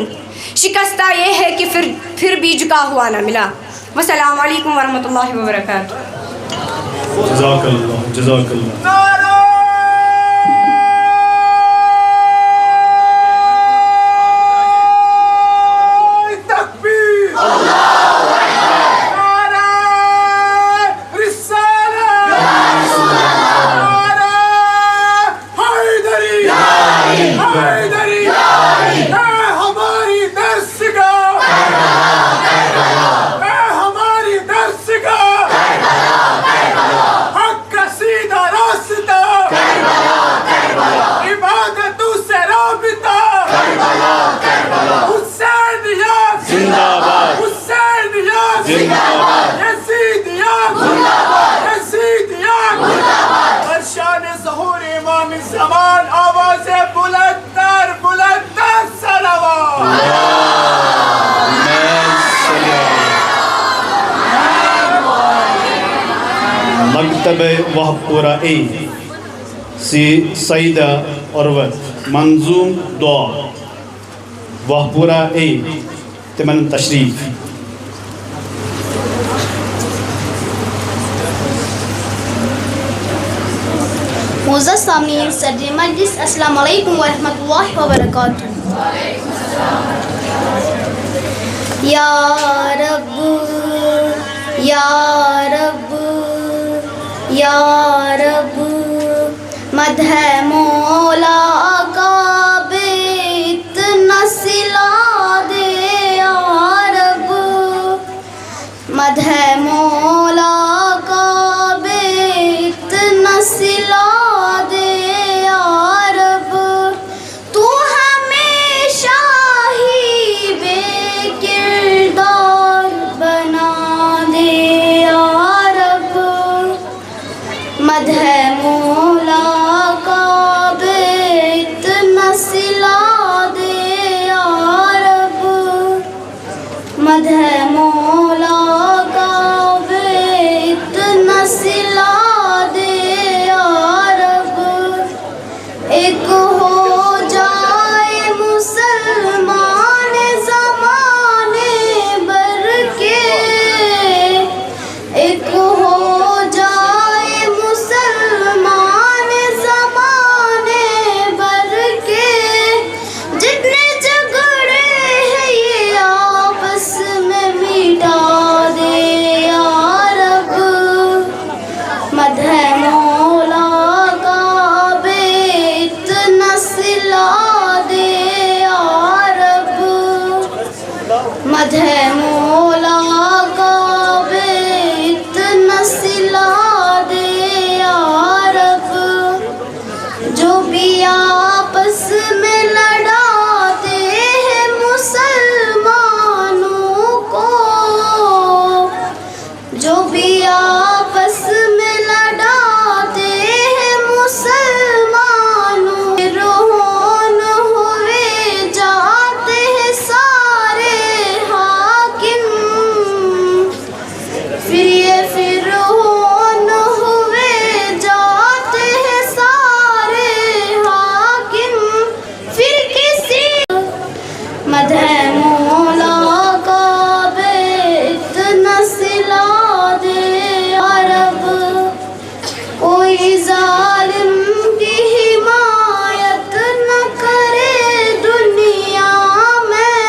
शिकस्ता ये है कि फिर भी झुका हुआ ना मिला। वस्सलामु अलैकुम वरहमतुल्लाहि वबरकातुहू। जज़ाकल्लाह जज़ाकल्लाह। मकतब वहपुरा ए सी सईदा उर्वत मंजूम दुआ वहपुरा ए तिमन तशरीफ। मुअज़्ज़ज़ सामीन सदर मजलिस, अस्सलामु अलैकुम व रहमतुल्लाहि व बरकातुहू। या रब या रब या रब, मदह मौला का बेत नसिला दे या रब, मदह मौला का बेत नसिला दे या रब, तू हमेशा ही बेकिरदार बना दे या रब, मदह मौला का बेत नसिला दे या रब, मदह मौला का बेत नसिला दे या रब। एक हो जाए मुसलमान ज़माने भर के, एक हो जाए मुसलमान ज़माने भर के, जितने झगड़े हैं ये आपस में मिटा दे या रब, मदह मौला का बेत नसिला दे या रब, मदह मौला का बेत नसिला दे या रब। जो भी आपस में लड़ाते हैं मुसलमानों को, जो भी आपस में लड़ाते हैं मुसलमानों, रोहन हुए जाते हैं सारे हाकिम, फिर ये फिरौन हुए जाते हैं सारे हाकिम, फिर किसी मदह मौला का बेत नसिला दे या रब। कोई जालिम की हिमायत न करे दुनिया में,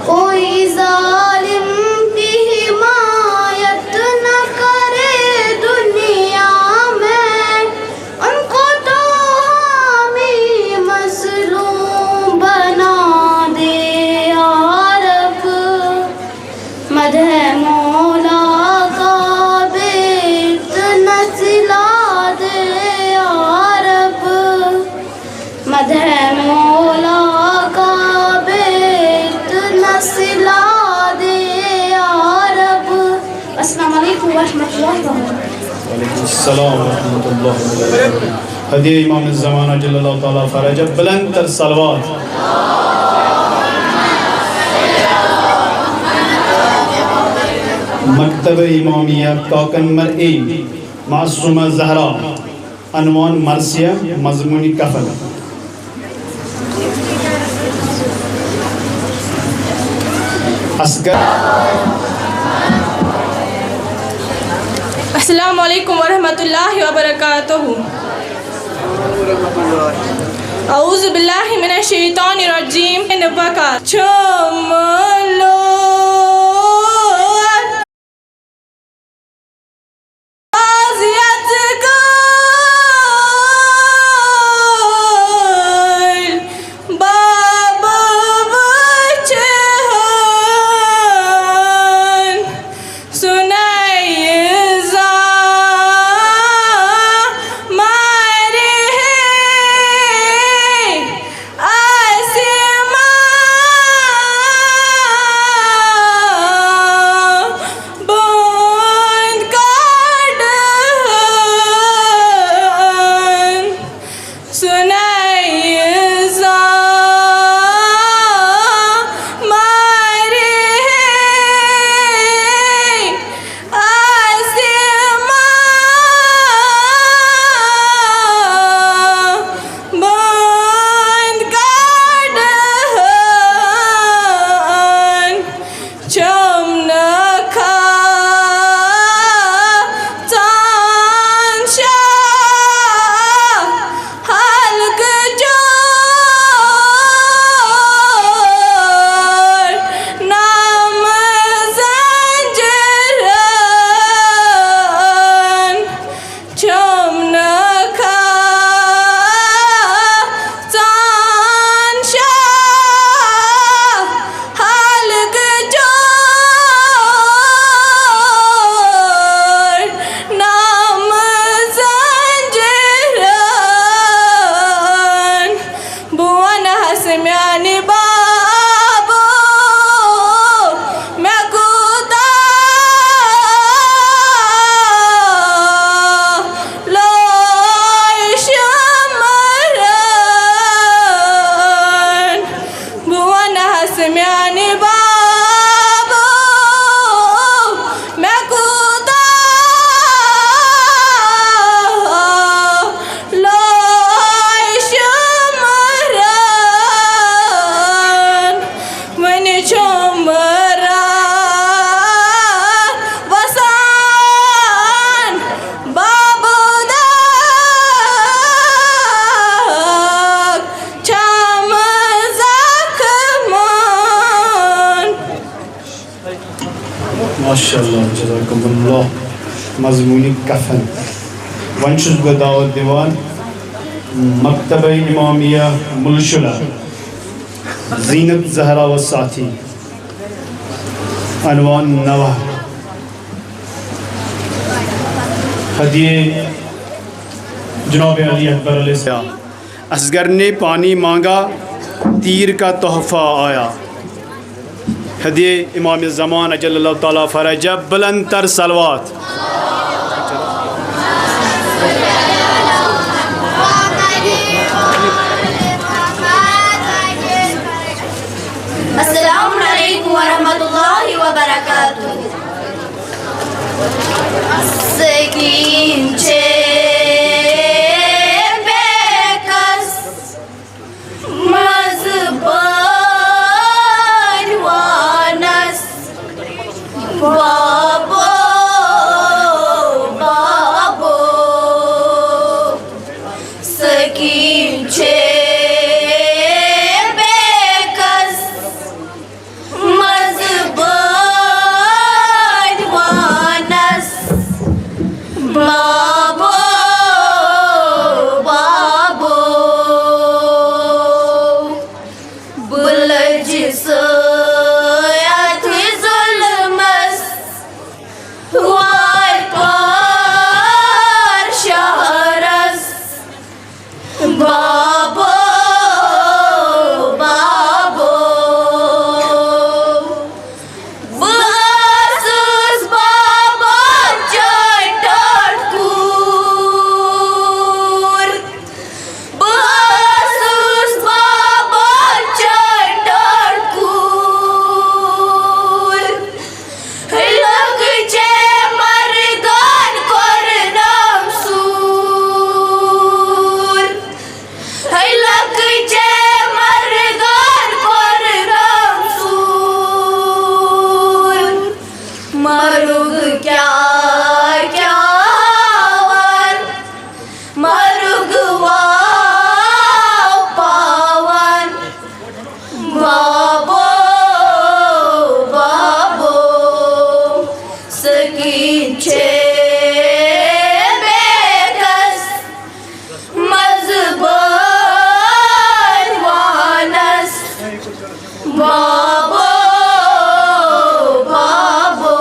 कोई जालिम की हिमायत न करे दुनिया में, उनको तो हामी मज़लूम बना दे या रब, मदह मौला का बेत नसिला दे या रब, मदह मौला का बेत नसिला दे या रब। अस्सलामु अलैकुम व रहमतुल्लाहि व बरकातुहू। वालेकुम अस्सलाम व रहमतुल्लाहि व बरकातुहू। हदिया इमाम ज़माना जल्लल्लाहु ताला फरज, बुलंद तर सलवात। मकतब इमामिया काकन मरई मासूमा ज़हरा, अनवान मरसिया, मज़मूनी कफन। असगर अस्सलामु अलैकुम वरहमतुल्लाहि वबरकातुहू। औज़ु बिल्लाहि मिनश शैतानिर रजीम। चमलो माशाअल्लाह जज़ाकुमुल्लाह मज़मूनी कफन वन छुस बह दावत दिवान मकतब इमामिया मुलशुला ज़ीनत ज़हरा व साथी अनवान नवा हदिये जनाब अली अकबर अलैहिस्सलाम। असगर ने पानी मांगा तीर का तोहफ़ा आया। हदिये इमाम ज़मान अजल्लल्लाहु ताला फ़रजा बुलंद तर सलवात। अस्सलामु अलैकुम वरहमतुल्लाहि वबरकातुहू। सकीन छे बेकस मज़बान वानस बाबो बाबो सकीन छे बेकस मज़बान वानस बाबो बाबो बुलज सोयात जुल्मस वार पार शहरस बाबो बाबो बसूस बाबा चटकूर बसूस बाबा चटकूर लग जे मर्दान करनम सूर लग जे मर्दान करनम सूर मरुग क्या क्या वर मरुग वाव पावन बाबो बाबो सकीन छे बेकस मज़बान वानस बाबो बाबो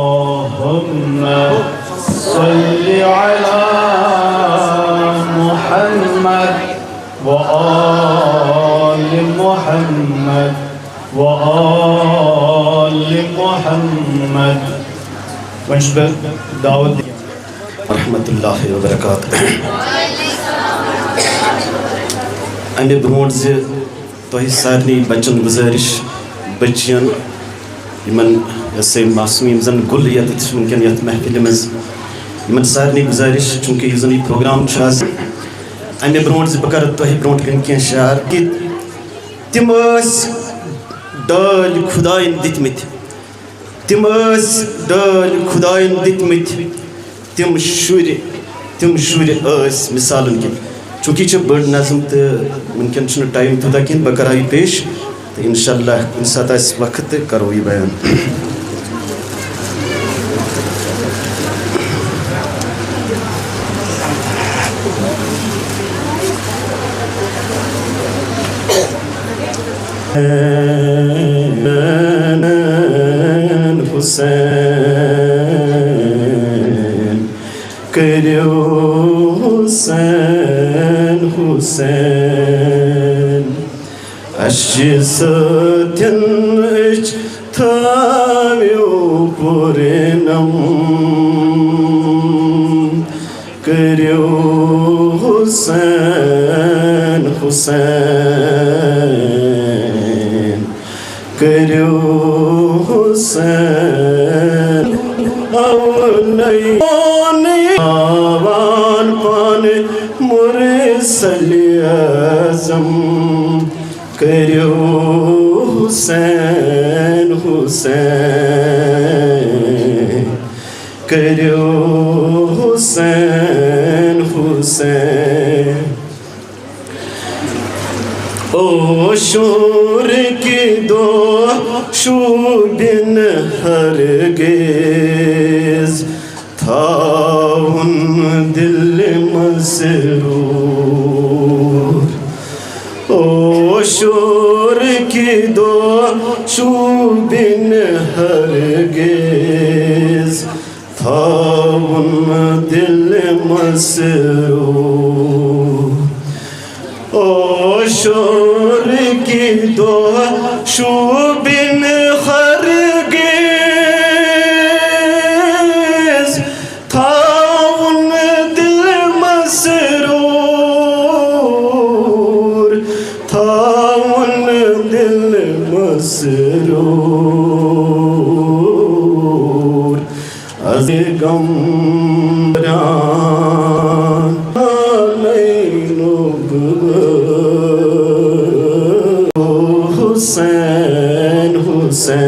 अल्लाहुम्मा सल्लि अला मुहम्मद व आलि मुहम्मद व आलि मुहम्मद। वंश दावत रहमतुल्लाहि व बरकातुहू। अमे ब्रोट ज तोह सारे बच्चन गुजारिश बच्चियन यमन से मासूम यम जन गुल यत वनकन यत महफिल मज यमन सारे गुजारिश चूँकि यह जन प्रोग्राम अमे ब्रोट ज बह कर तोह ब्रोट कन कह शार कि तिम डाल खुदायन दितमत तिम डाल खुदायन दितमत तिम शुर मिसालन के चूँकि बड़ नज़म तो वनकन टाइम तूता कह बह कर पेश तो इंशाअल्लाह कुछ सात वक्त करो यह बयान। हुसैन करो हुसैन हुसैन अशसत्यन थाव्यो पुरनम करो हुसैन हुसैन करो हुसैन आवान पान मुरसल आज़म करो हुसैन हुसैन करो हुसैन हुसैन। ओ शोर की दो शूबिन हरगिज़ था उन दिल मसरूर। ओ शोर की दो शूबिन हरगिज़ था उन दिल मसरूर। ओ शोर की दो शूबिन हरगिज़ था उन दिल मसरूर था उन दिल मसरूर। अज़ गम हुसैन हुसैन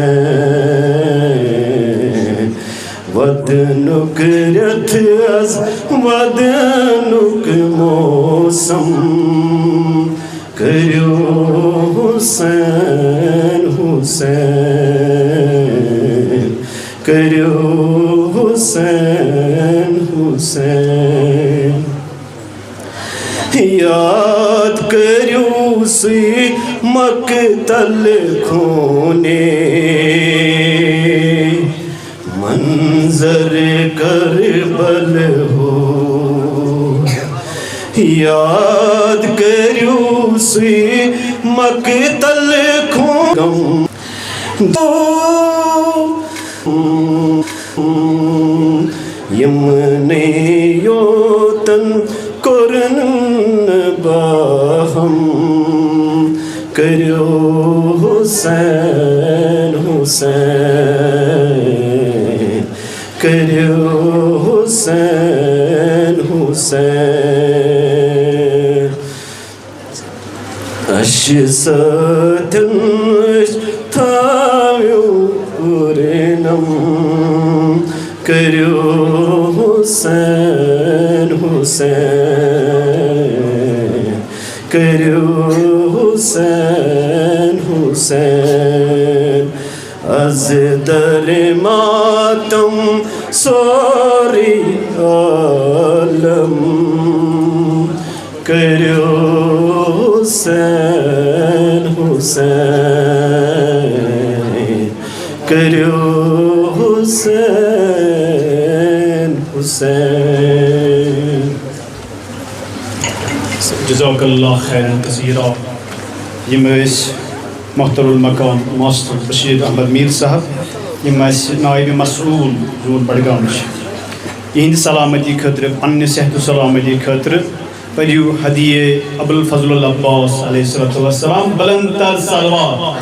वदनुक रथ अज़ वदनुक मौसम करो हुसैन हुसैन करो हुसैन हुसैन। याद करो सी मकतल खूने मंजर करबल हो। याद करो सी मकतल खून यमने योतन कुरन बाहम करो हुसैन हुसैन करो हुसैन हुसैन। अशसतन थाव्यो पुरनम करो हुसैन हुसैन करो हुसैन हुसैन। अज़ दर मातम सोरी आलम करो हुसैन हुसैन करो हुसैन। जज़ाकल्लाह खैरन कसीरा। यम मोहतरुल मकाम मास्टर बशीर अहमद मीर साहब यम नायब मसूल जोन बडगाम इहंद सलामती खतर पन्ने सेहत सलामती खतर परियो हदिये अबुल फजल अब्बास अलैहिस्सलाम बुलंद तर सलवात।